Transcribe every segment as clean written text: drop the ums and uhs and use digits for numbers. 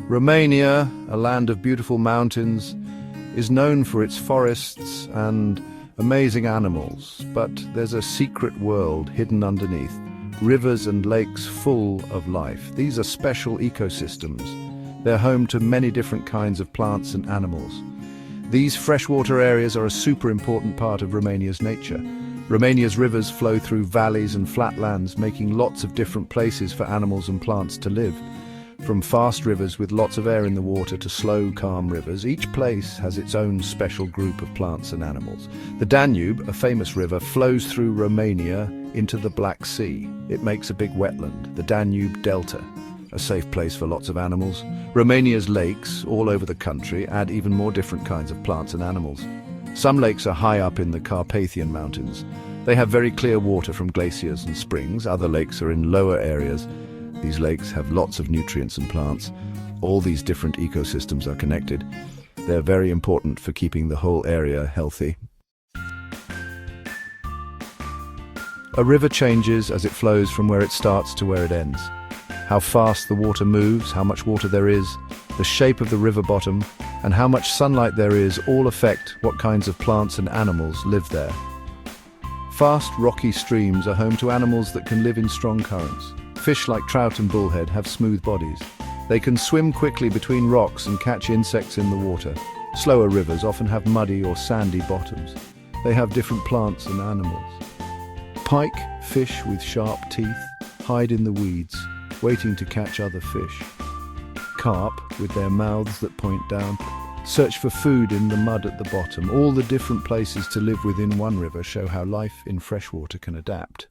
Romania, a land of beautiful mountains, is known for its forests and amazing animals, but there's a secret world hidden underneath, rivers and lakes full of life. These are special ecosystems. They're home to many different kinds of plants and animals. These freshwater areas are a super important part of Romania's nature. Romania's rivers flow through valleys and flatlands, making lots of different places for animals and plants to live. From fast rivers with lots of air in the water to slow, calm rivers, each place has its own special group of plants and animals. The Danube, a famous river, flows through Romania into the Black Sea. It makes a big wetland, the Danube Delta, a safe place for lots of animals. Romania's lakes, all over the country, add even more different kinds of plants and animals. Some lakes are high up in the Carpathian Mountains. They have very clear water from glaciers and springs. Other lakes are in lower areas. These lakes have lots of nutrients and plants. All these different ecosystems are connected. They're very important for keeping the whole area healthy. A river changes as it flows from where it starts to where it ends. How fast the water moves, how much water there is, the shape of the river bottom, and how much sunlight there is all affect what kinds of plants and animals live there. Fast, rocky streams are home to animals that can live in strong currents. Fish like trout and bullhead have smooth bodies. They can swim quickly between rocks and catch insects in the water. Slower rivers often have muddy or sandy bottoms. They have different plants and animals. Pike, fish with sharp teeth, hide in the weeds, waiting to catch other fish. Carp, with their mouths that point down, search for food in the mud at the bottom. All the different places to live within one river show how life in freshwater can adapt.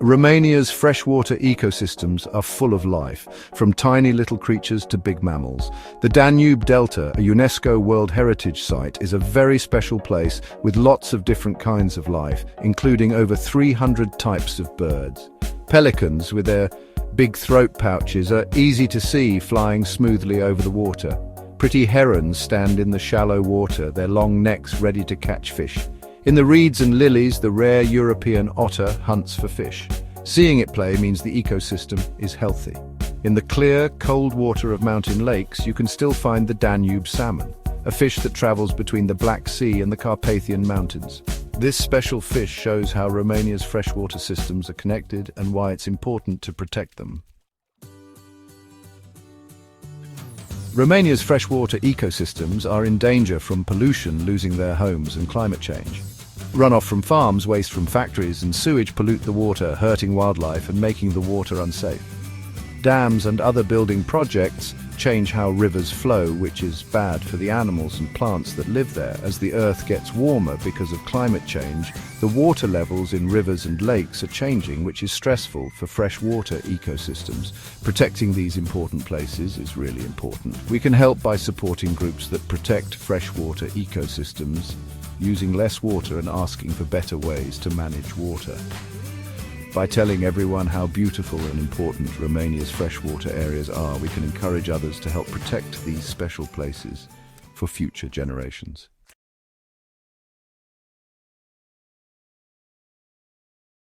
Romania's freshwater ecosystems are full of life, from tiny little creatures to big mammals. The Danube Delta, a UNESCO World Heritage Site, is a very special place with lots of different kinds of life, including over 300 types of birds. Pelicans, with their big throat pouches, are easy to see flying smoothly over the water. Pretty herons stand in the shallow water, their long necks ready to catch fish. In the reeds and lilies, the rare European otter hunts for fish. Seeing it play means the ecosystem is healthy. In the clear, cold water of mountain lakes, you can still find the Danube salmon, a fish that travels between the Black Sea and the Carpathian Mountains. This special fish shows how Romania's freshwater systems are connected and why it's important to protect them. Romania's freshwater ecosystems are in danger from pollution losing their homes and climate change. Runoff from farms, waste from factories, and sewage pollute the water, hurting wildlife and making the water unsafe. Dams and other building projects change how rivers flow, which is bad for the animals and plants that live there. As the earth gets warmer because of climate change, the water levels in rivers and lakes are changing, which is stressful for freshwater ecosystems. Protecting these important places is really important. We can help by supporting groups that protect freshwater ecosystems, using less water and asking for better ways to manage water. By telling everyone how beautiful and important Romania's freshwater areas are, we can encourage others to help protect these special places for future generations.